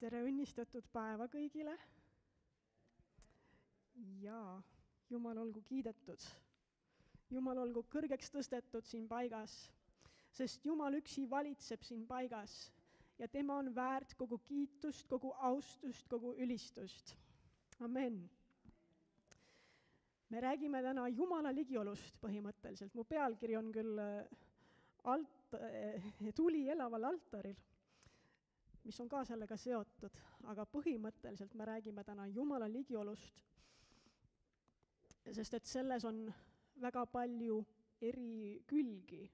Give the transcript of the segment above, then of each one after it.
Tere õnnistatud päeva kõigile. Ja Jumal olgu kiidetud. Jumal olgu kõrgeks tõstetud siin paigas, sest Jumal üksi valitseb siin paigas ja tema on väärt kogu kiitust, kogu austust, kogu ülistust. Amen. Me räägime täna Jumala ligiolust põhimõtteliselt. Mu pealkiri on küll tuli elaval altaril, mis on ka sellega seotud, aga põhimõtteliselt me räägime täna Jumala ligiolust, sest et selles on väga palju eri külgi.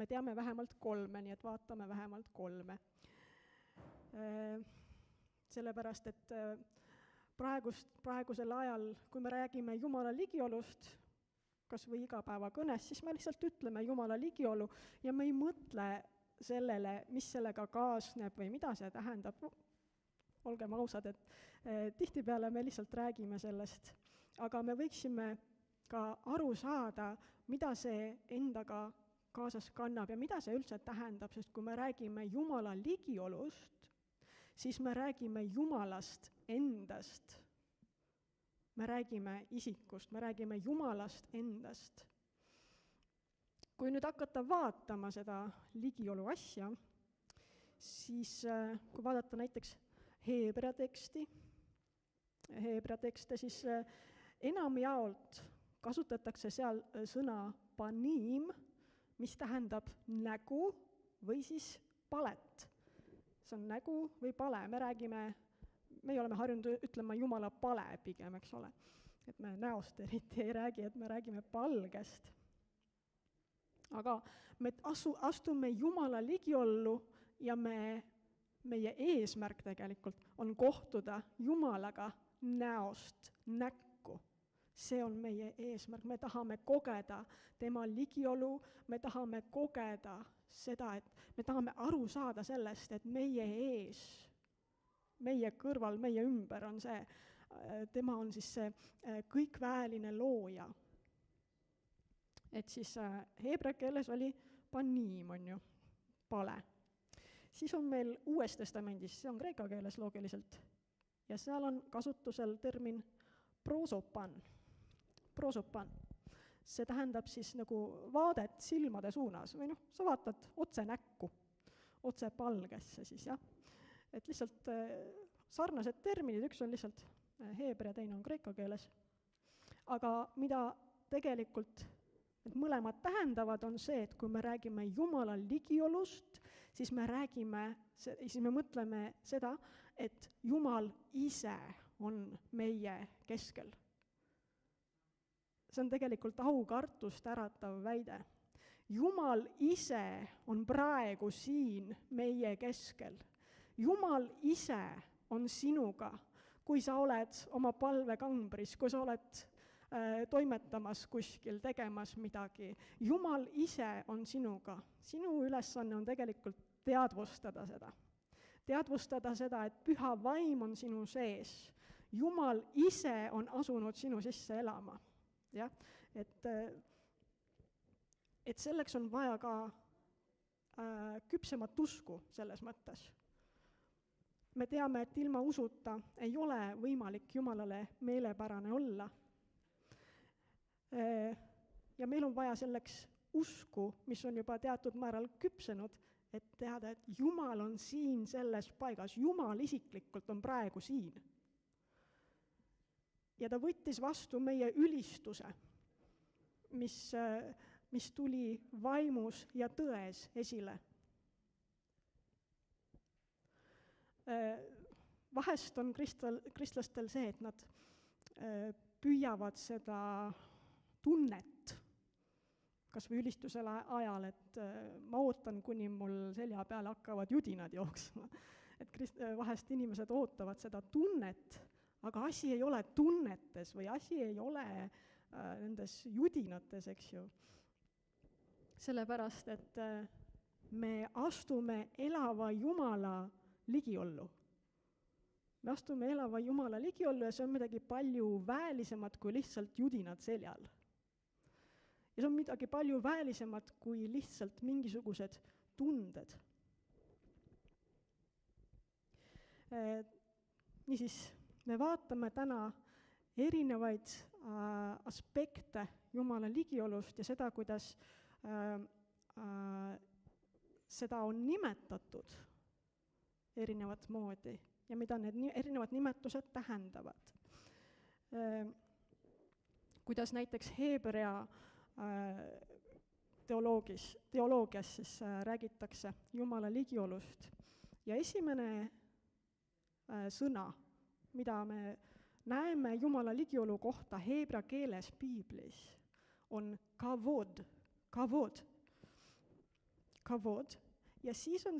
Me teame vähemalt 3, nii et vaatame vähemalt 3. Sellepärast, et praegusel ajal, kui me räägime Jumala ligiolust, kas või igapäevakõnes, siis me lihtsalt ütleme Jumala ligiolu ja me ei mõtle sellele, mis sellega kaasneb või mida see tähendab. Olgem ausad, et tihtipeale me lihtsalt räägime sellest, aga me võiksime ka aru saada, mida see endaga kaasas kannab ja mida see üldse tähendab, sest kui me räägime Jumala ligiolust, siis me räägime Jumalast endast. Me räägime isikust, me räägime Jumalast endast. Kui nüüd hakata vaatama seda ligiolu asja, siis kui vaadata näiteks Heebrea tekste, siis enamjaolt kasutatakse seal sõna panim, mis tähendab nägu või siis palet. See on nägu või pale. Me oleme harjunud ütlema Jumala pale pigem, eks ole. Et me näost eriti ei räägi, et me räägime palgest. Aga me astume Jumala ligiollu ja meie eesmärk tegelikult on kohtuda Jumalaga näost näkku. See on meie eesmärk. Me tahame kogeda tema ligiolu, me tahame kogeda seda, et me tahame aru saada sellest, et meie ees, meie kõrval, meie ümber on see, tema on siis see kõikväeline looja. Et siis heebrea keeles oli panim, on ju, pale. Siis on meil Uues Testamendis, see on kreeka keeles loogiliselt, ja seal on kasutusel termin prosopan. Prosopan. See tähendab siis nagu vaadet silmade suunas, või sa vaatad otse näkku, otse palgesse siis, jah. Et lihtsalt sarnased terminid, üks on lihtsalt heebrea, teine on kreeka keeles. Aga mida tegelikult mõlemad tähendavad, on see, et kui me räägime Jumala ligiolust, siis me mõtleme seda, et Jumal ise on meie keskel. See on tegelikult aukartust äratav väide. Jumal ise on praegu siin meie keskel. Jumal ise on sinuga, kui sa oled oma palvekambris, kui sa oled toimetamas kuskil, tegemas midagi. Jumal ise on sinuga. Sinu ülesanne on tegelikult teadvustada seda. Teadvustada seda, et püha vaim on sinu sees. Jumal ise on asunud sinu sisse elama. Ja? Et selleks on vaja ka küpsemat usku selles mõttes. Me teame, et ilma usuta ei ole võimalik Jumalale meelepärane olla. Ja meil on vaja selleks usku, mis on juba teatud määral küpsenud, et teada, et Jumal on siin selles paigas. Jumal isiklikult on praegu siin. Ja ta võttis vastu meie ülistuse, mis tuli vaimus ja tões esile. Vahest on kristlastel see, et nad püüavad seda tunnet, kas või ülistusele ajal, et ma ootan, kuni mul selja peale hakkavad judinad jooksma. Et vahest inimesed ootavad seda tunnet, aga asi ei ole tunnetes või asi ei ole nendes judinates, eks ju. Sellepärast, et me astume elava Jumala ligiollu. Me astume elava Jumala ligiollu ja see on midagi palju väelisemat kui lihtsalt judinad seljal. Ja see on midagi palju väelisemat kui lihtsalt mingisugused tunded. Niisiis, me vaatame täna erinevaid aspekte Jumala ligiolust ja seda, kuidas seda on nimetatud erinevat moodi ja mida need erinevad nimetused tähendavad. Kuidas näiteks Heebrea teoloogias siis räägitakse Jumala ligiolust. Ja esimene sõna, mida me näeme Jumala ligiolu kohta heebrea keeles piiblis, on kavod. Ja siis on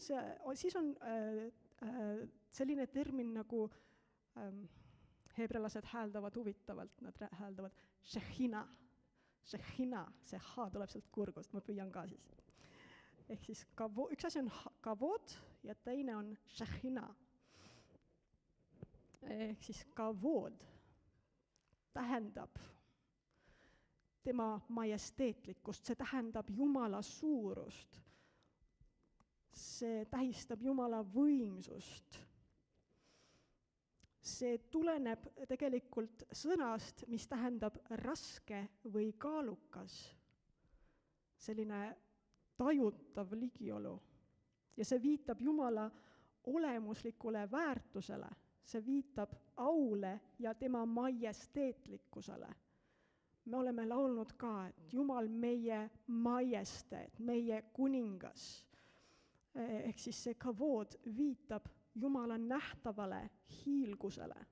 selline termin nagu heebrealased hääldavad huvitavalt, nad hääldavad shechina, see H tuleb sealt kurgust, ma püüan ka siis. Ehk siis üks asi on kavod ja teine on shechina. Ehk siis kavod tähendab tema majesteetlikkust, see tähendab Jumala suurust, see tähistab Jumala võimsust. See tuleneb tegelikult sõnast, mis tähendab raske või kaalukas, selline tajutav ligiolu. Ja see viitab Jumala olemuslikule väärtusele, see viitab aule ja tema majesteetlikkusele. Me oleme laulnud ka, et Jumal meie majesteet, meie kuningas. Ehk siis see kavod viitab Jumala nähtavale hiilgusele.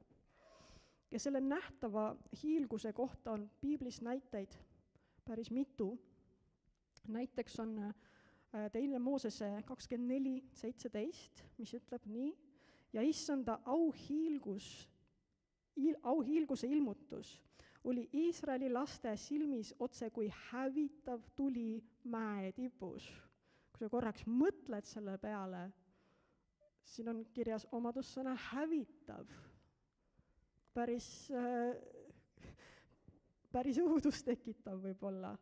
Ja selle nähtava hiilguse kohta on piiblis näiteid päris mitu. Näiteks on teine Moosese 24:17, mis ütleb nii, ja issanda auhiilguse ilmutus oli Iisraeli laste silmis otse kui hävitav tuli mäe tipus. Kui sa korraks mõtled selle peale, siin on kirjas omadussõna hävitav. Päris õudust tekitav võib-olla.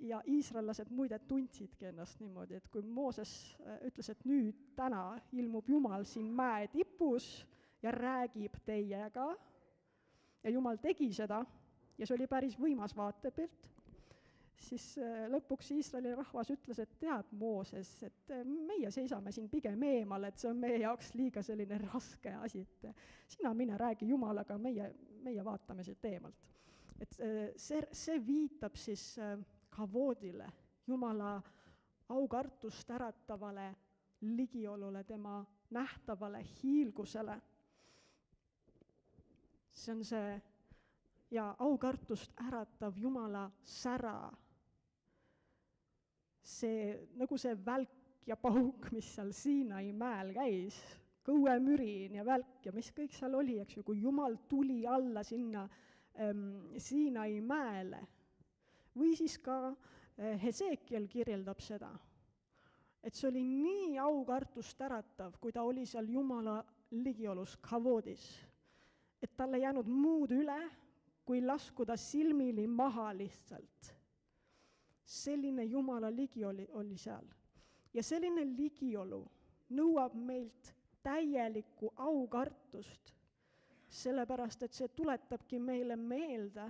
Ja iisraellased muide tundsidki ennast niimoodi, et kui Mooses ütles, et nüüd täna ilmub Jumal siin mäe tipus ja räägib teiega, ja Jumal tegi seda, ja see oli päris võimas vaatepilt, siis lõpuks Iisraeli rahvas ütles, et tead Mooses, et meie seisame siin pigem eemal, et see on meie jaoks liiga selline raske asi, et sina mine räägi Jumalaga, meie vaatame siit eemalt. Et see viitab siis kavoodile, Jumala aukartust äratavale ligiolule, tema nähtavale hiilgusele. See on see ja aukartust äratav Jumala sära. See, nagu see välk ja pauk, mis seal Siinai mäel käis, kõuemürin ja välk ja mis kõik seal oli, eks ju, kui Jumal tuli alla sinna Siinai mäele. Või siis ka Hesekiel kirjeldab seda, et see oli nii aukartust äratav, kui ta oli seal Jumala ligiolus kavoodis, et talle jäänud muud üle, kui laskuda silmili maha lihtsalt. Selline Jumala ligiolu oli seal. Ja selline ligiolu nõuab meilt täielikku aukartust, sellepärast et see tuletabki meile meelde,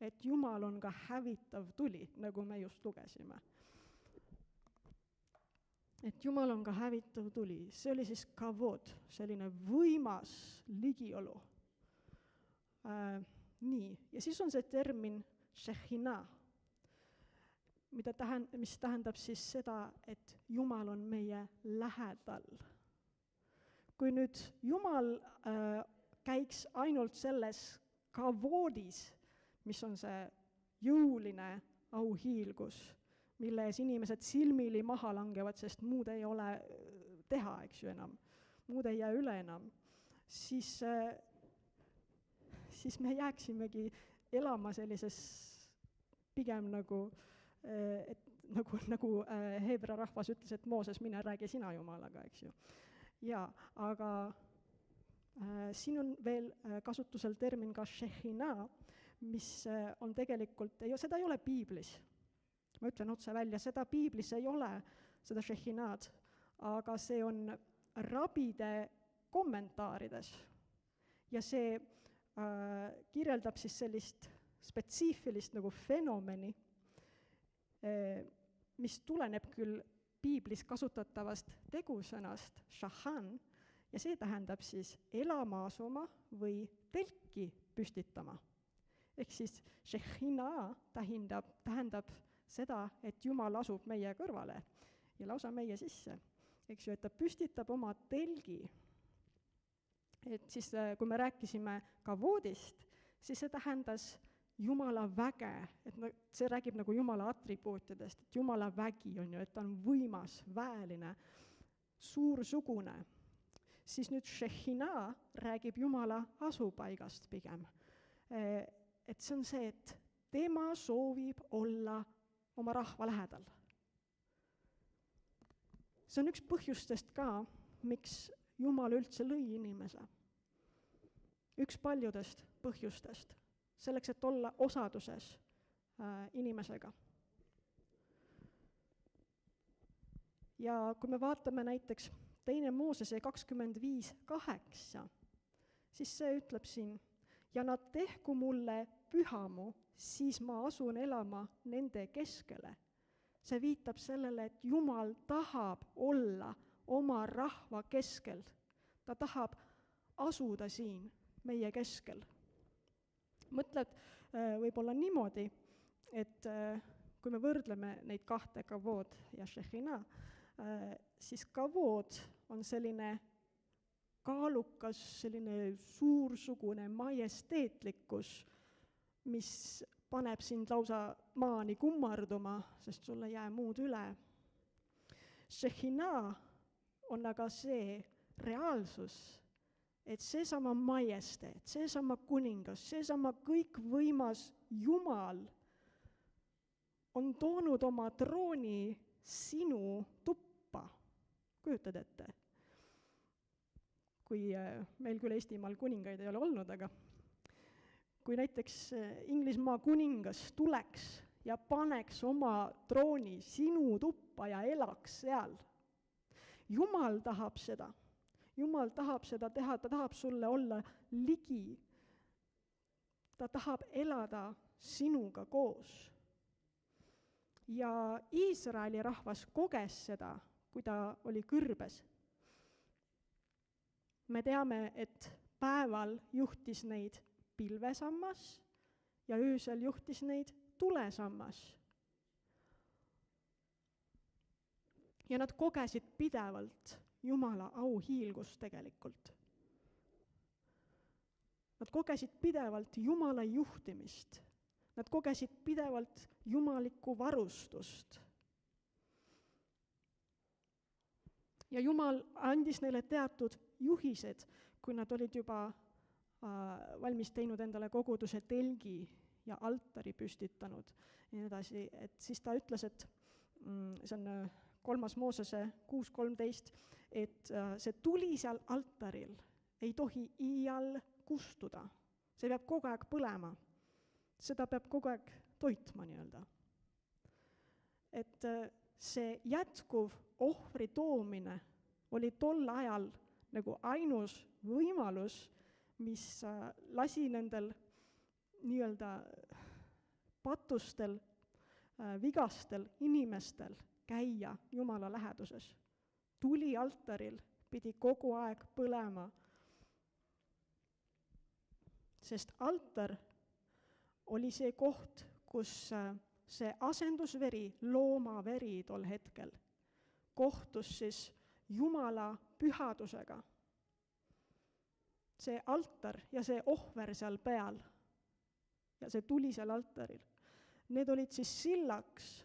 et Jumal on ka hävitav tuli, nagu me just lugesime. Et Jumal on ka hävitav tuli. See oli siis kavod, selline võimas ligiolu. Nii, ja siis on see termin shechina, mis tähendab siis seda, et Jumal on meie lähedal. Kui nüüd Jumal käiks ainult selles kavoodis, mis on see jõuline auhiilgus, mille ees inimesed silmili maha langevad, sest muud ei ole teha, eks ju enam, muud ei jää üle enam, siis me jääksimegi elama sellises pigem nagu heebrea rahvas ütles, et Mooses, mine räägi sina Jumalaga, eks ju. Ja, aga siin on veel kasutusel termin ka shechina, mis on tegelikult, seda ei ole piiblis. Ma ütlen otse välja, seda piiblis ei ole, seda shechinad, aga see on rabide kommentaarides. Ja see kirjeldab siis sellist spetsiifilist nagu fenomeni, mis tuleneb küll piiblis kasutatavast tegusõnast šahan, ja see tähendab siis elama asuma või telki püstitama. Ehk siis šehhina tähendab seda, et Jumal asub meie kõrvale ja lausa meie sisse. Eks ju, et ta püstitab oma telgi. Et siis, kui me rääkisime kavoodist, siis see tähendas Jumala väge, et see räägib nagu Jumala atribuutidest, et Jumala vägi on ju, et ta on võimas, väeline, suursugune. Siis nüüd šehhina räägib Jumala asupaigast pigem. Et see on see, et tema soovib olla oma rahva lähedal. See on üks põhjustest ka, miks Jumal üldse lõi inimese. Üks paljudest põhjustest. Selleks, et olla osaduses inimesega. Ja kui me vaatame näiteks 2. Moosese 25:8, siis see ütleb siin, ja nad tehku mulle pühamu, siis ma asun elama nende keskele. See viitab sellele, et Jumal tahab olla oma rahva keskel. Ta tahab asuda siin meie keskel. Mõtled võib-olla niimoodi, et kui me võrdleme neid kahte kavood ja šehhina, siis kavood on selline kaalukas, selline suursugune majesteetlikkus, mis paneb sind lausa maani kummarduma, sest sul ei jää muud üle. Šehhina on aga see reaalsus, et seesama majesteet, seesama kuningas, seesama kõikvõimas Jumal on toonud oma trooni sinu tuppa. Kujutad ette? Kui meil küll Eestimaal kuningaid ei ole olnud, aga kui näiteks Inglismaa kuningas tuleks ja paneks oma trooni sinu tuppa ja elaks seal. Jumal tahab seda. Jumal tahab seda teha, ta tahab sulle olla ligi. Ta tahab elada sinuga koos. Ja Iisraeli rahvas koges seda, kui ta oli kõrbes. Me teame, et päeval juhtis neid pilvesammas ja öösel juhtis neid tulesammas. Ja nad kogesid pidevalt Jumala auhiilgust tegelikult. Nad kogesid pidevalt Jumala juhtimist. Nad kogesid pidevalt jumalikku varustust. Ja Jumal andis neile teatud juhised, kui nad olid juba valmis teinud endale koguduse telgi ja altari püstitanud ja nii edasi. Et siis ta ütles, et see on 3. Moosese 6:13, et see tuli seal altaril ei tohi iial kustuda. See peab kogu aeg põlema. Seda peab kogu aeg toitma nii-öelda. Et see jätkuv ohvri toomine oli tol ajal nagu ainus võimalus, mis lasi nendel nii-öelda patustel, vigastel inimestel käia Jumala läheduses. Tuli altaril pidi kogu aeg põlema. Sest altar oli see koht, kus see asendusveri, loomaveri tol hetkel, kohtus siis Jumala pühadusega. See altar ja see ohver seal peal ja see tuli seal altaril, need olid siis sillaks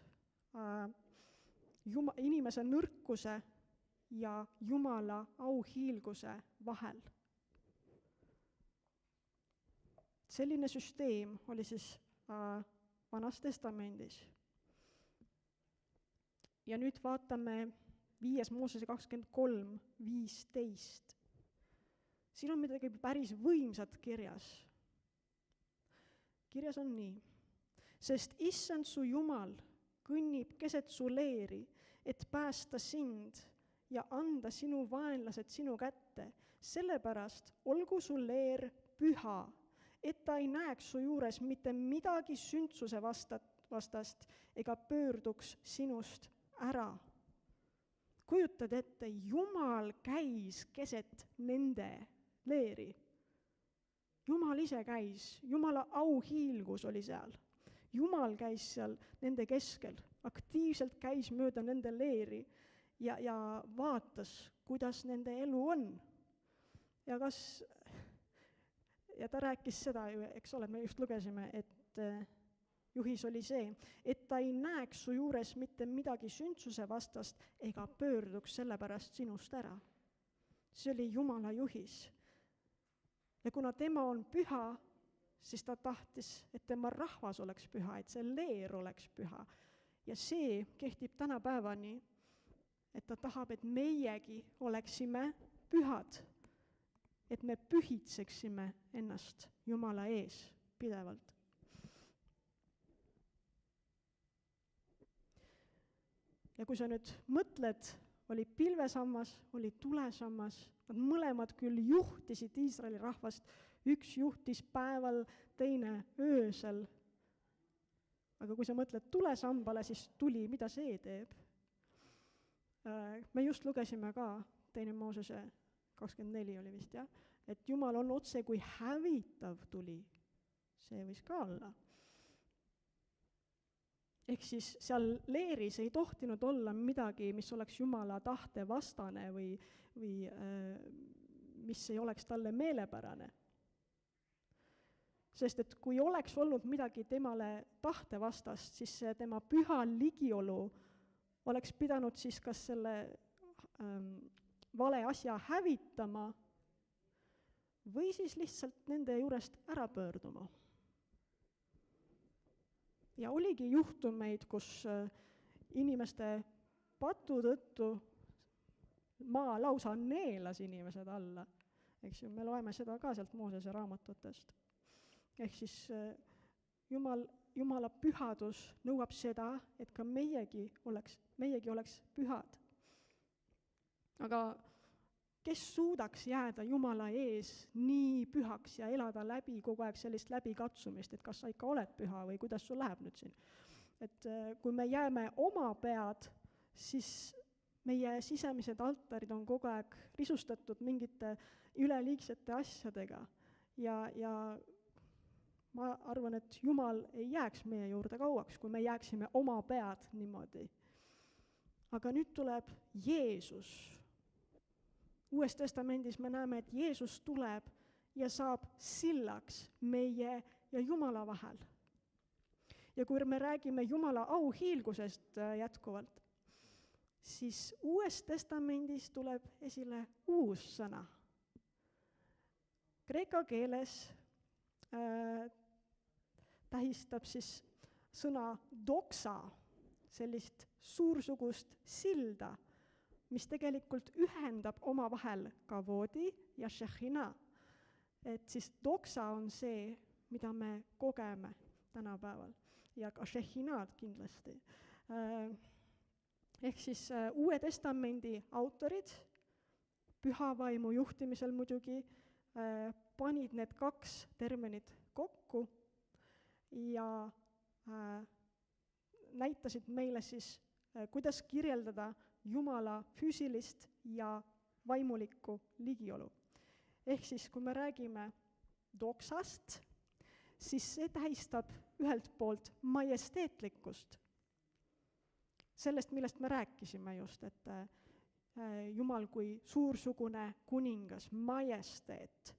inimese nõrkuse ja Jumala auhiilguse vahel. Selline süsteem oli siis Vanas Testamendis. Ja nüüd vaatame 5. Moosese 23:15. Siin on midagi päris võimsat kirjas. Kirjas on nii. Sest issand su Jumal kõnnib keset su leeri, et päästa sind ja anda sinu vaenlased sinu kätte. Sellepärast olgu su leer püha, et ta ei näeks su juures mitte midagi sündsuse vastast ega pöörduks sinust ära. Kujutad ette, Jumal käis keset nende leeri. Jumal ise käis, Jumala auhiilgus oli seal. Jumal käis seal nende keskel, aktiivselt käis mööda nende leeri ja vaatas, kuidas nende elu on. Ja ta rääkis seda ju, eks ole, me just lugesime, et juhis oli see, et ta ei näeks su juures mitte midagi sündsuse vastast ega pöörduks sellepärast sinust ära. See oli Jumala juhis. Ja kuna tema on püha, siis ta tahtis, et tema rahvas oleks püha, et see leer oleks püha. Ja see kehtib tänapäevani, et ta tahab, et meiegi oleksime pühad, et me pühitseksime ennast Jumala ees pidevalt. Ja kui sa nüüd mõtled, oli pilvesammas, oli tulesammas, nad mõlemad küll juhtisid Iisraeli rahvast, üks juhtis päeval, teine öösel. Aga kui sa mõtled tulesambale, siis tuli, mida see teeb? Me just lugesime ka 2. Moosese 24 oli vist, jah? Et Jumal on otse kui hävitav tuli. See võis ka olla. Ehk siis seal leeris ei tohtinud olla midagi, mis oleks Jumala tahte vastane või mis ei oleks talle meelepärane. Sest et kui oleks olnud midagi temale tahte vastast, siis see tema püha ligiolu oleks pidanud siis kas selle vale asja hävitama või siis lihtsalt nende juurest ära pöörduma. Ja oligi juhtumeid, kus inimeste patu tõttu maa lausa neelas inimesed alla. Eks ju, me loeme seda ka sealt Moosese raamatutest. Ehk siis Jumala pühadus nõuab seda, et ka meiegi oleks pühad. Aga kes suudaks jääda Jumala ees nii pühaks ja elada läbi kogu aeg sellist läbikatsumist, et kas sa ikka oled püha või kuidas sul läheb nüüd siin? Et kui me jääme oma pead, siis meie sisemised altarid on kogu aeg risustatud mingite üleliigsete asjadega ja ma arvan, et Jumal ei jääks meie juurde kauaks, kui me jääksime oma pead niimoodi. Aga nüüd tuleb Jeesus. Uues testamendis me näeme, et Jeesus tuleb ja saab sillaks meie ja Jumala vahel. Ja kui me räägime Jumala auhiilgusest jätkuvalt, siis Uues testamendis tuleb esile uus sõna. Kreeka keeles tähistab siis sõna doxa, sellist suursugust silda, mis tegelikult ühendab omavahel kavoodi ja šehina. Et siis doxa on see, mida me kogeme tänapäeval ja ka šehinad kindlasti. Ehk siis Uue testamendi autorid, püha vaimu juhtimisel muidugi, panid need kaks terminit kokku ja näitasid meile siis, kuidas kirjeldada Jumala füüsilist ja vaimulikku ligiolu. Ehk siis, kui me räägime doksast, siis see tähistab ühelt poolt majesteetlikkust. Sellest, millest me rääkisime just, et Jumal kui suursugune kuningas, majesteet.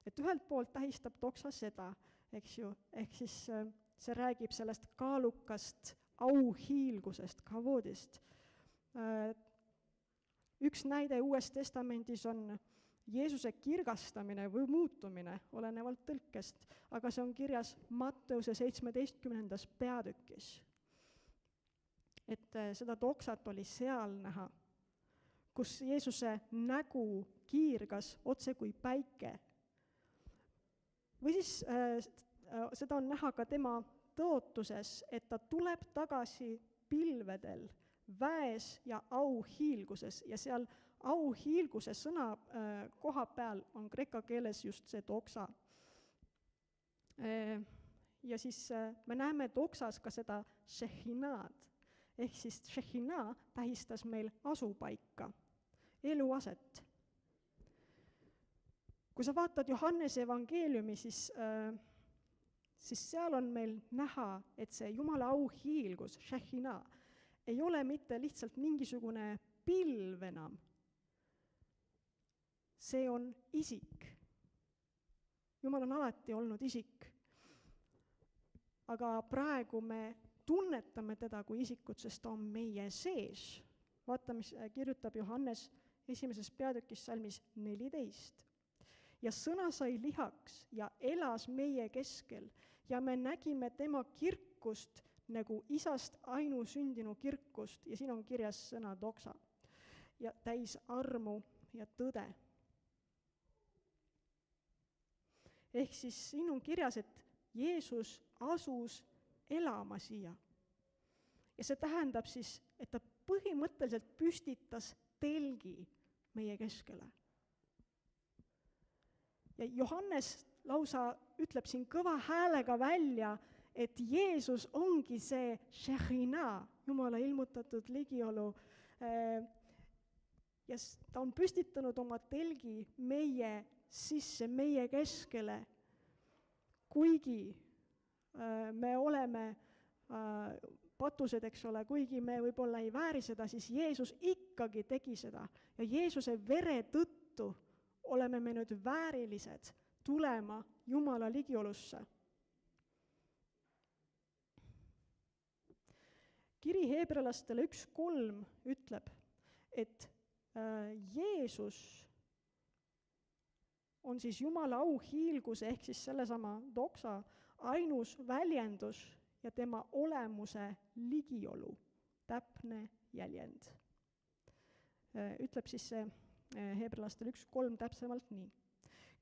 Et ühelt poolt tähistab doksa seda, eks ju, ehk siis see räägib sellest kaalukast auhiilgusest, kavoodist. Üks näide Uues testamendis on Jeesuse kirgastamine või muutumine, olenevalt tõlkest, aga see on kirjas Matteuse 17. peatükis. Et seda doksat oli seal näha, kus Jeesuse nägu kiirgas otse kui päike. Või siis seda on näha ka tema tõotuses, et ta tuleb tagasi pilvedel väes ja auhiilguses ja seal auhiilguse sõna koha peal on kreeka keeles just see doxa. Ja siis me näeme doxas ka seda šehinaad, ehk siis šehina tähistas meil asupaika, eluaset. Kui sa vaatad Johannese evangeeliumi, siis seal on meil näha, et see Jumala auhiilgus, šehina, ei ole mitte lihtsalt mingisugune pilv enam. See on isik. Jumal on alati olnud isik. Aga praegu me tunnetame teda kui isikut, sest ta on meie sees. Vaata, mis kirjutab Johannes 1. peatükis salmis 14. Ja sõna sai lihaks ja elas meie keskel ja me nägime tema kirkust nagu isast ainusündinu kirkust ja siin on kirjas sõna doxa ja täis armu ja tõde. Ehk siis siin on kirjas, et Jeesus asus elama siia. Ja see tähendab siis, et ta põhimõtteliselt püstitas telgi meie keskele. Ja Johannes lausa ütleb siin kõva häälega välja, et Jeesus ongi see šehina, Jumala ilmutatud ligiolu. Ja ta on püstitanud oma telgi meie sisse, meie keskele, kuigi me oleme patused, eks ole, kuigi me võib-olla ei vääri seda, siis Jeesus ikkagi tegi seda. Ja Jeesuse vere tõttu oleme me nüüd väärilised tulema Jumala ligiolusse. Kiri Heebrealastele 1.3 ütleb, et Jeesus on siis Jumala auhiilguse ehk siis sellesama doxa ainus väljendus ja tema olemuse ligiolu, täpne jäljend. Ütleb siis see Heebrealastele 1.3 täpsemalt nii.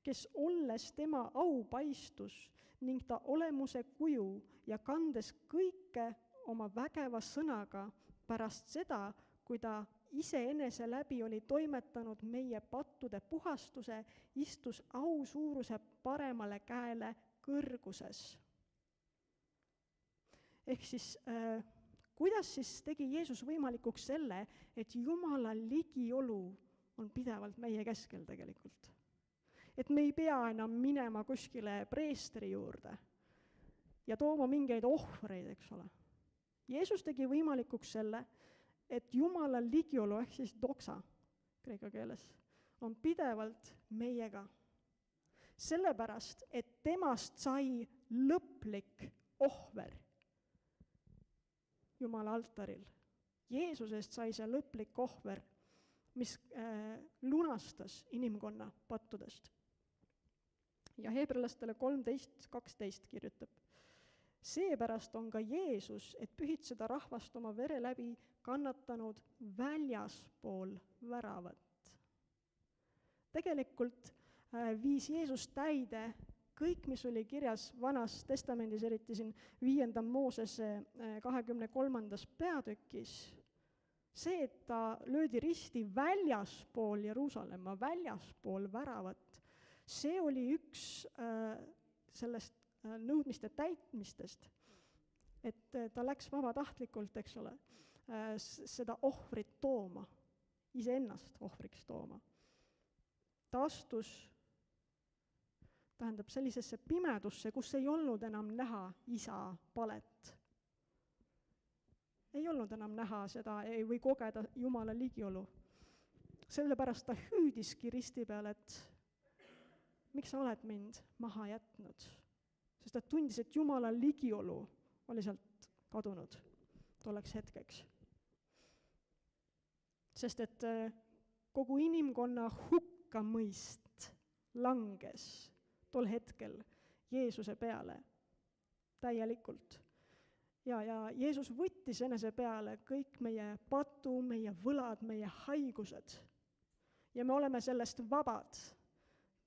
Kes olles tema aupaistus ning ta olemuse kuju ja kandes kõike oma vägeva sõnaga pärast seda, kui ta iseenese läbi oli toimetanud meie pattude puhastuse, istus ausuuruse paremale käele kõrguses. Ehk siis, kuidas siis tegi Jeesus võimalikuks selle, et Jumala ligiolu on pidevalt meie keskel tegelikult? Et me ei pea enam minema kuskile preestri juurde ja tooma mingeid ohvreid, eks ole. Jeesus tegi võimalikuks selle, et Jumala ligiolu ehk siis doxa kreeka keeles on pidevalt meiega. Sellepärast, et temast sai lõplik ohver Jumala altaril. Jeesusest sai see lõplik ohver, mis lunastas inimkonna pattudest. Ja Heebrealastele 13.12 kirjutab. Seepärast on ka Jeesus, et pühitseda rahvast oma vere läbi kannatanud väljaspool väravat. Tegelikult viis Jeesus täide kõik, mis oli kirjas Vanas Testamendis, eriti siin 5. Moosese 23. peatükis. See, et ta löödi risti väljaspool Jeruusalemma, väljaspool väravat, see oli üks sellest nõudmiste täitmistest, et ta läks vabatahtlikult, eks ole, seda ohvrit tooma, iseennast ohvriks tooma. Ta astus, tähendab, sellisesse pimedusse, kus ei olnud enam näha isa palet. Ei olnud enam näha seda või kogeda Jumala ligiolu. Sellepärast ta hüüdiski risti peal, et miks sa oled mind maha jätnud? Sest ta tundis, et Jumala ligiolu oli sealt kadunud tolleks hetkeks. Sest et kogu inimkonna hukkamõist langes tol hetkel Jeesuse peale täielikult. Ja Jeesus võttis enese peale kõik meie patu, meie võlad, meie haigused. Ja me oleme sellest vabad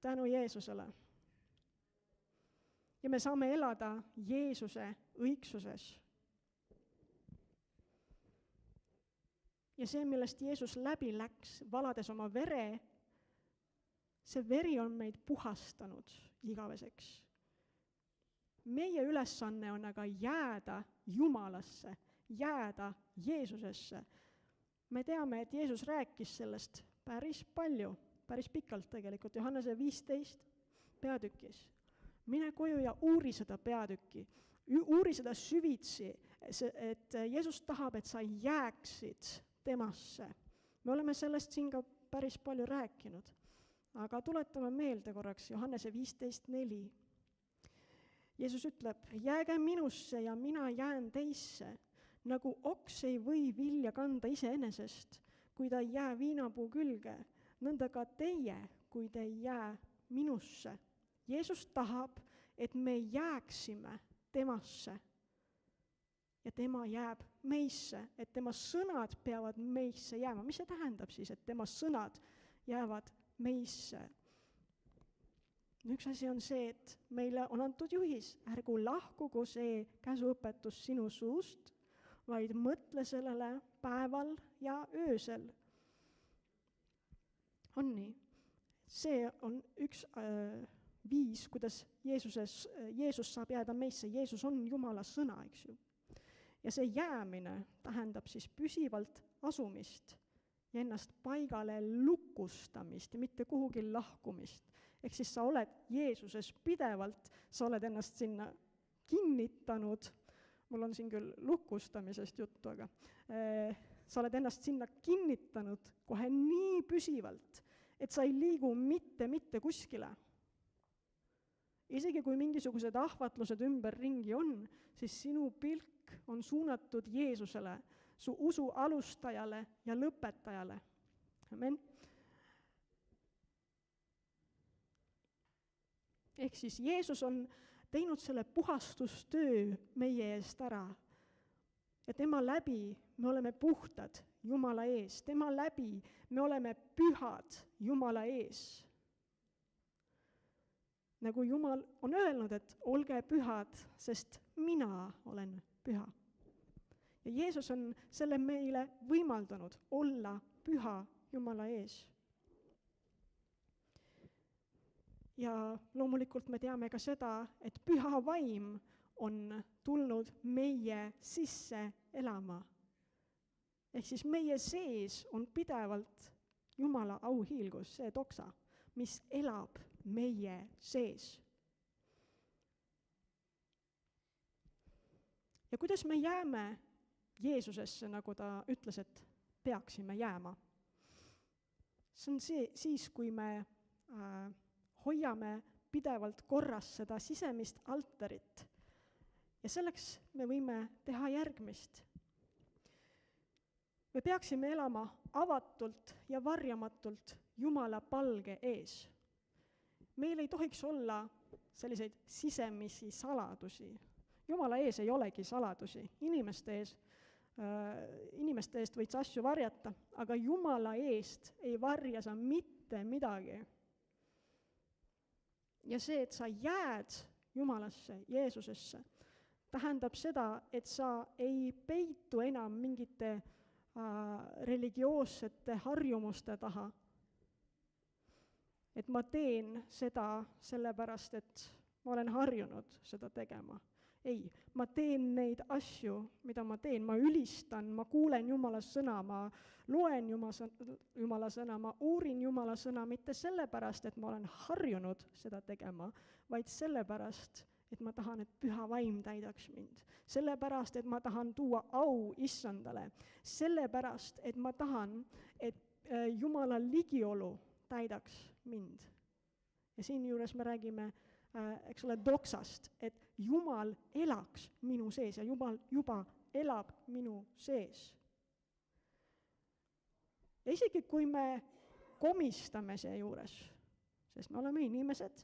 tänu Jeesusele. Ja me saame elada Jeesuse õigsuses. ja see, millest Jeesus läbi läks, valades oma vere, see veri on meid puhastanud igaveseks. Meie ülesanne on aga jääda Jumalasse, jääda Jeesusesse. Me teame, et Jeesus rääkis sellest päris palju, päris pikalt tegelikult, Johannese 15 peatükis. Mine koju ja uuri seda peatükki, uuri seda süvitsi, et Jeesus tahab, et sa jääksid temasse. Me oleme sellest siin ka päris palju rääkinud, aga tuletame meelde korraks Johannese 15:4. Jeesus ütleb, jääge minusse ja mina jään teisse, nagu oks ei või vilja kanda iseenesest, kui ta ei jää viinapuu külge, nõnda ka teie, kui te ei jää minusse. Jeesus tahab, et me jääksime temasse ja tema jääb meisse, et tema sõnad peavad meisse jääma. Mis see tähendab siis, et tema sõnad jäävad meisse? Üks asi on see, et meile on antud juhis, ärgu lahkugu see käsuõpetus sinu suust, vaid mõtle sellele päeval ja öösel. On nii. See on üks viis, kuidas Jeesus saab jääda meisse. Jeesus on Jumala sõna, eks ju. Ja see jäämine tähendab siis püsivalt asumist ja ennast paigale lukustamist ja mitte kuhugi lahkumist. Ehk siis sa oled Jeesuses pidevalt, sa oled ennast sinna kinnitanud, mul on siin küll lukustamisest juttu, aga sa oled ennast sinna kinnitanud kohe nii püsivalt, et sa ei liigu mitte kuskile. Isegi kui mingisugused ahvatlused ümberringi on, siis sinu pilk on suunatud Jeesusele, su usu alustajale ja lõpetajale. Amen. Ehk siis Jeesus on teinud selle puhastustöö meie eest ära. Ja tema läbi me oleme puhtad Jumala ees. Tema läbi me oleme pühad Jumala ees. Nagu Jumal on öelnud, et olge pühad, sest mina olen püha. Ja Jeesus on selle meile võimaldanud olla püha Jumala ees. Ja loomulikult me teame ka seda, et püha vaim on tulnud meie sisse elama. Ehk siis meie sees on pidevalt Jumala auhiilgus, see doksa, mis elab meie sees. Ja kuidas me jääme Jeesusesse, nagu ta ütles, et peaksime jääma? See on siis, kui me hoiame pidevalt korras seda sisemist altarit. Ja selleks me võime teha järgmist. Me peaksime elama avatult ja varjamatult Jumala palge ees. Meil ei tohiks olla selliseid sisemisi saladusi. Jumala ees ei olegi saladusi. Inimeste eest võid sa asju varjata, aga Jumala eest ei varja sa mitte midagi. Ja see, et sa jääd Jumalasse, Jeesusesse, tähendab seda, et sa ei peitu enam mingite religioossete harjumuste taha. Et ma teen seda sellepärast, et ma olen harjunud seda tegema. Ei, ma teen neid asju, mida ma teen, ma ülistan, ma kuulen Jumala sõna, ma loen Jumala sõna, ma uurin Jumala sõna, mitte sellepärast, et ma olen harjunud seda tegema, vaid sellepärast, et ma tahan, et püha vaim täidaks mind. Sellepärast, et ma tahan tuua au Issandale. Sellepärast, et ma tahan, et Jumala ligiolu täidaks mind. Ja siin juures me räägime, eks ole, doksast, et Jumal elaks minu sees ja Jumal juba elab minu sees. Ja isegi kui me komistame see juures, sest me oleme inimesed,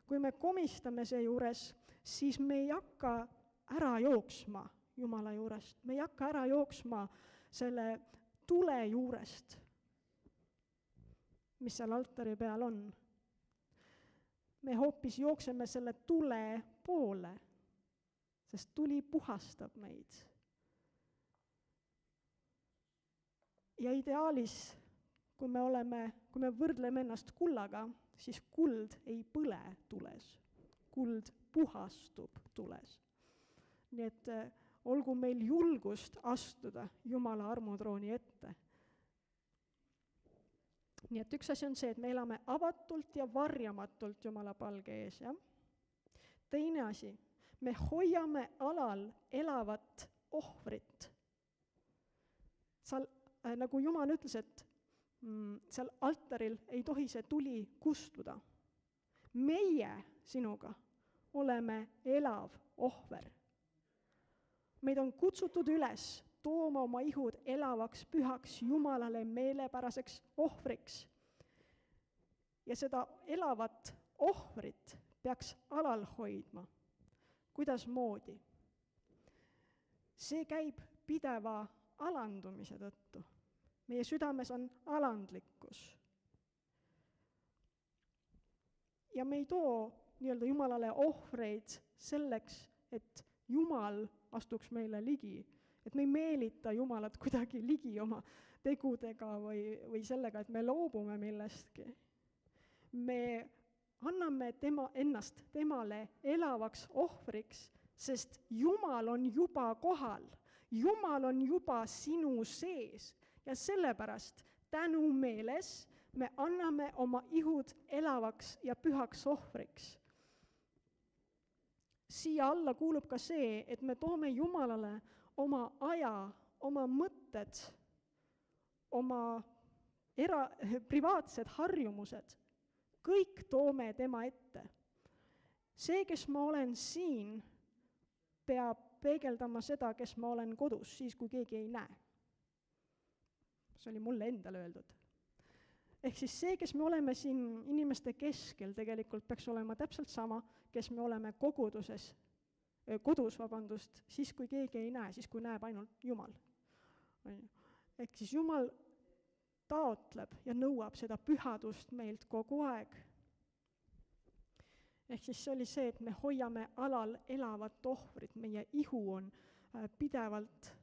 kui me komistame see juures, siis me ei hakka ära jooksma Jumala juurest. Me ei hakka ära jooksma selle tule juurest, mis seal altari peal on. Me hoopis jookseme selle tule poole, sest tuli puhastab meid. Ja ideaalis, kui me võrdleme ennast kullaga, siis kuld ei põle tules. Kuld puhastub tules. Nii et olgu meil julgust astuda Jumala armutrooni ette. Nii et üks asi on see, et me elame avatult ja varjamatult Jumala palge ees. Ja? Teine asi, me hoiame alal elavat ohvrit. Seal, nagu Jumal ütles, et seal altaril ei tohi see tuli kustuda. Meie sinuga oleme elav ohver. Meid on kutsutud üles tooma oma ihud elavaks, pühaks, Jumalale meelepäraseks ohvriks. Ja seda elavat ohvrit peaks alal hoidma. Kuidas moodi? See käib pideva alandumise tõttu. Meie südames on alandlikkus. Ja me ei too nii-öelda Jumalale ohvreid selleks, et Jumal astuks meile ligi. Et me ei meelita Jumalat kuidagi ligi oma tegudega või sellega, et me loobume millestki. Me anname ennast temale elavaks ohvriks, sest Jumal on juba kohal. Jumal on juba sinu sees ja sellepärast tänu meeles me anname oma ihud elavaks ja pühaks ohvriks. Siia alla kuulub ka see, et me toome Jumalale oma aja, oma mõtted, oma privaatsed harjumused, kõik toome tema ette. See, kes ma olen siin, peab peegeldama seda, kes ma olen kodus, siis kui keegi ei näe. See oli mulle endale öeldud. Ehk siis see, kes me oleme siin inimeste keskel, tegelikult peaks olema täpselt sama, kes me oleme kodus, siis kui keegi ei näe, siis kui näeb ainult Jumal. Ehk siis Jumal taotleb ja nõuab seda pühadust meilt kogu aeg. Ehk siis see oli see, et me hoiame alal elavat ohvrit, meie ihu on pidevalt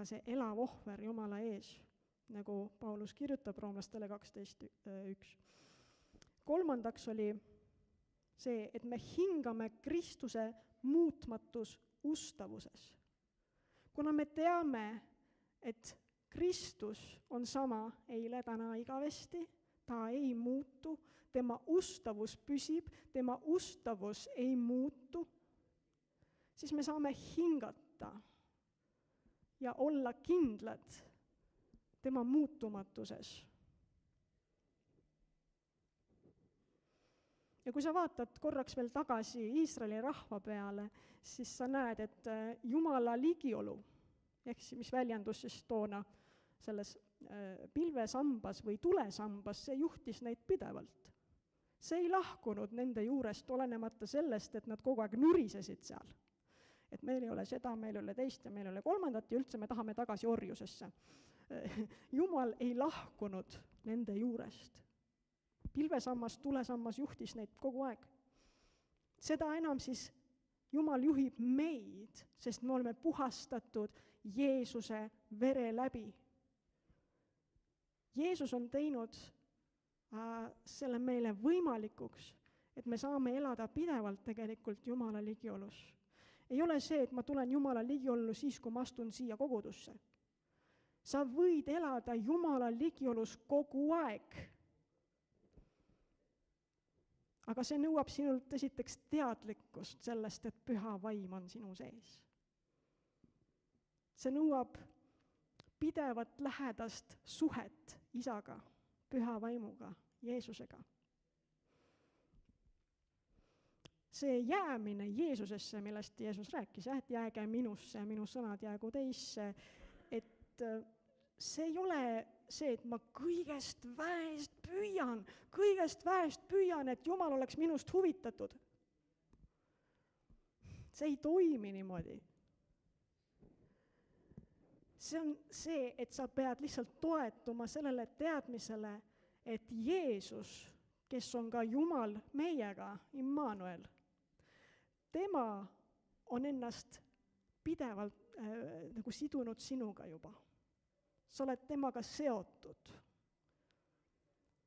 see elav ohver Jumala ees, nagu Paulus kirjutab Roomlastele 12.1. Kolmandaks oli see, et me hingame Kristuse muutmatus ustavuses. Kuna me teame, et Kristus on sama eile, täna, igavesti, ta ei muutu, tema ustavus püsib, tema ustavus ei muutu, siis me saame hingata ja olla kindlad tema muutumatuses. Ja kui sa vaatad korraks veel tagasi Iisraeli rahva peale, siis sa näed, et Jumala ligiolu, ehk mis väljendus siis toona selles pilvesambas või tulesambas, see juhtis neid pidevalt. See ei lahkunud nende juurest, olenemata sellest, et nad kogu aeg nurisesid seal. Et meil ei ole seda, meil ei ole teist ja meil ei ole kolmandat ja üldse me tahame tagasi orjusesse. Jumal ei lahkunud nende juurest. Pilvesammas, tulesammas juhtis neid kogu aeg. Seda enam siis Jumal juhib meid, sest me oleme puhastatud Jeesuse vere läbi. Jeesus on teinud selle meile võimalikuks, et me saame elada pidevalt tegelikult Jumala ligiolus. Ei ole see, et ma tulen Jumala ligiollu siis, kui ma astun siia kogudusse. Sa võid elada Jumala ligiolus kogu aeg. Aga see nõuab sinult esiteks teadlikkust sellest, et püha vaim on sinu sees. See nõuab pidevat lähedast suhet isaga, püha vaimuga, Jeesusega. See jäämine Jeesusesse, millest Jeesus rääkis, et jääge minusse, minu sõnad jäägu teisse, et see ei ole see, et ma kõigest väest püüan, et Jumal oleks minust huvitatud. See ei toimi niimoodi. See on see, et sa pead lihtsalt toetuma sellele teadmisele, et Jeesus, kes on ka Jumal meiega, Immanuel, tema on ennast pidevalt nagu sidunud sinuga juba. sa oled temaga seotud.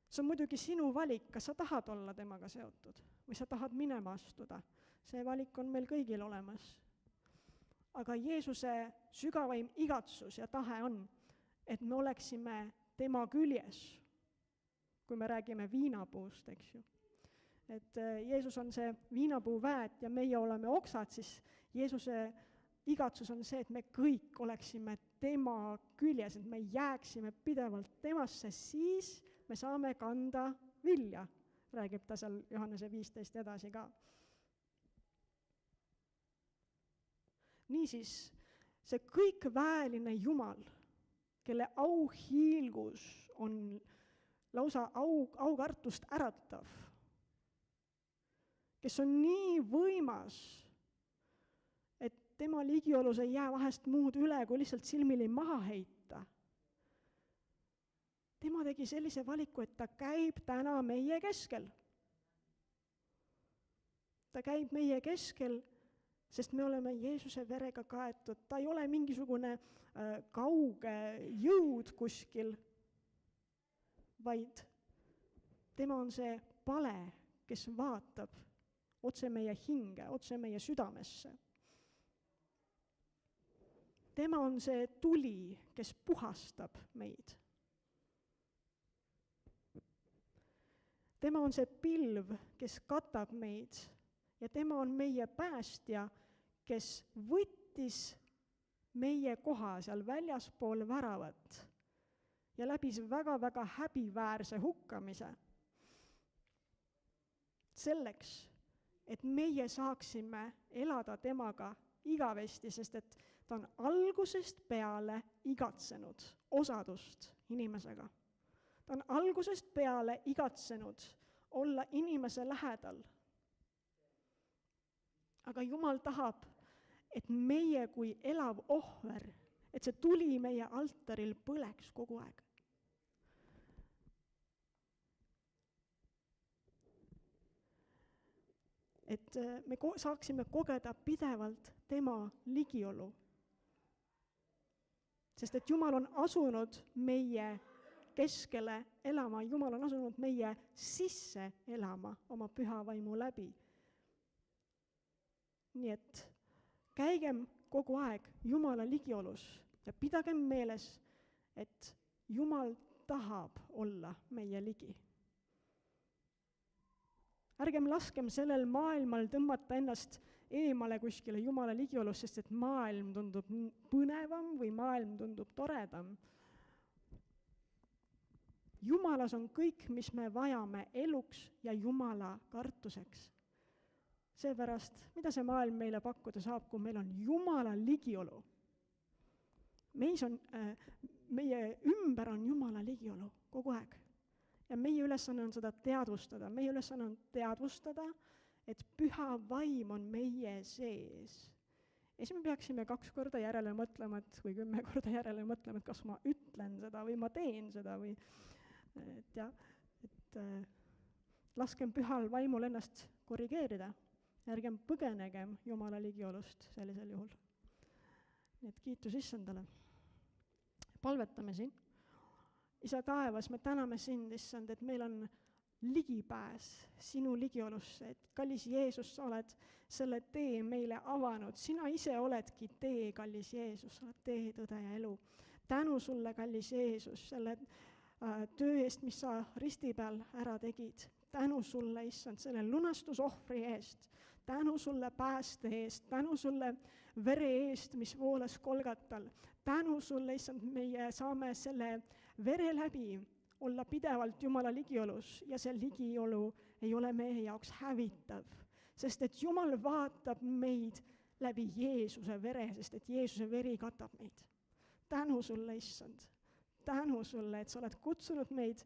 See on muidugi sinu valik, kas sa tahad olla temaga seotud või sa tahad minema astuda. See valik on meil kõigil olemas. Aga Jeesuse sügavaim igatsus ja tahe on, et me oleksime tema küljes, kui me räägime viinapuust, eks ju. Et Jeesus on see viinapuu väet ja meie oleme oksad, siis Jeesuse igatsus on see, et me kõik oleksime tema küljes, et me jääksime pidevalt temasse, siis me saame kanda vilja, räägib ta seal Johannese 15 edasi ka. Niisiis, see kõikväeline Jumal, kelle auhiilgus on lausa aukartust äratav, kes on nii võimas, et tema ligiolus ei jää vahest muud üle, kui lihtsalt silmili maha heita. Tema tegi sellise valiku, et ta käib täna meie keskel. Ta käib meie keskel, sest me oleme Jeesuse verega kaetud. Ta ei ole mingisugune kauge jõud kuskil, vaid tema on see pale, kes vaatab otse meie hinge, otse meie südamesse. Tema on see tuli, kes puhastab meid. Tema on see pilv, kes katab meid ja tema on meie päästja, kes võttis meie koha seal väljaspool väravat ja läbis väga-väga häbiväärse hukkamise. Selleks, et meie saaksime elada temaga igavesti, sest et ta on algusest peale igatsenud osadust inimesega. Ta on algusest peale igatsenud olla inimese lähedal. Aga Jumal tahab, et meie kui elav ohver, et see tuli meie altaril põleks kogu aeg. Et me saaksime kogeda pidevalt tema ligiolu. Sest et Jumal on asunud meie keskele elama, Jumal on asunud meie sisse elama oma püha vaimu läbi. Nii et käigem kogu aeg Jumala ligiolus ja pidagem meeles, et Jumal tahab olla meie ligi. Ärgem laskem sellel maailmal tõmmata ennast eemale kuskile Jumala ligiolus, sest et maailm tundub põnevam või maailm tundub toredam. Jumalas on kõik, mis me vajame eluks ja Jumala kartuseks. Seepärast, mida see maailm meile pakkuda saab, kui meil on Jumala ligiolu? Meie ümber on Jumala ligiolu kogu aeg. Ja meie ülesanne on seda teadvustada. Meie ülesanne on teadvustada, et püha vaim on meie sees. Ja siis me peaksime 2 korda järele mõtlema, või 10 korda järele mõtlema, et kas ma ütlen seda või ma teen seda. Laskem pühal vaimul ennast korrigeerida. Ärgem põgenegem Jumala ligiolust sellisel juhul. Nii et kiitus Issandale. Palvetame siin. Isa taevas, me täname sind, Issand, et meil on ligipääs sinu ligiolusse, et kallis Jeesus, sa oled selle tee meile avanud. Sina ise oledki tee, kallis Jeesus, sa oled tee, tõde ja elu. Tänu sulle, kallis Jeesus, selle töö eest, mis sa risti peal ära tegid. Tänu sulle, Issand, selle lunastusohvri eest. Tänu sulle pääste eest, tänu sulle vere eest, mis voolas Kolgatal. Tänu sulle, Issand, meie saame selle vere läbi olla pidevalt Jumala ligiolus ja see ligiolu ei ole meie jaoks hävitav, sest et Jumal vaatab meid läbi Jeesuse vere, sest et Jeesuse veri katab meid. Tänu sulle, Issand, tänu sulle, et sa oled kutsunud meid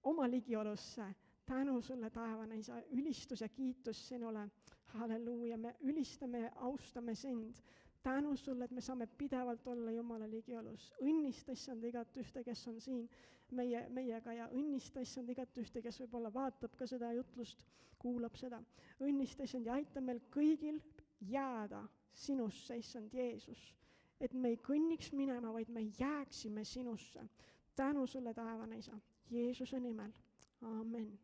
oma ligiolusse. Tänu sulle, taevane Isa, ülistus ja kiitus sinule. Halleluuja, me ülistame ja austame sind. Tänu sulle, et me saame pidevalt olla Jumala ligiolus. Õnnista, Issand, igat ühte, kes on siin meiega ja õnnista, Issand, igat ühte, kes võib-olla vaatab ka seda jutlust, kuulab seda. Õnnista, Issand, ja aita meil kõigil jääda sinusse, Issand Jeesus, et me ei kõnniks minema, vaid me jääksime sinusse. Tänu sulle, taevane Isa, Jeesuse nimel, aamen.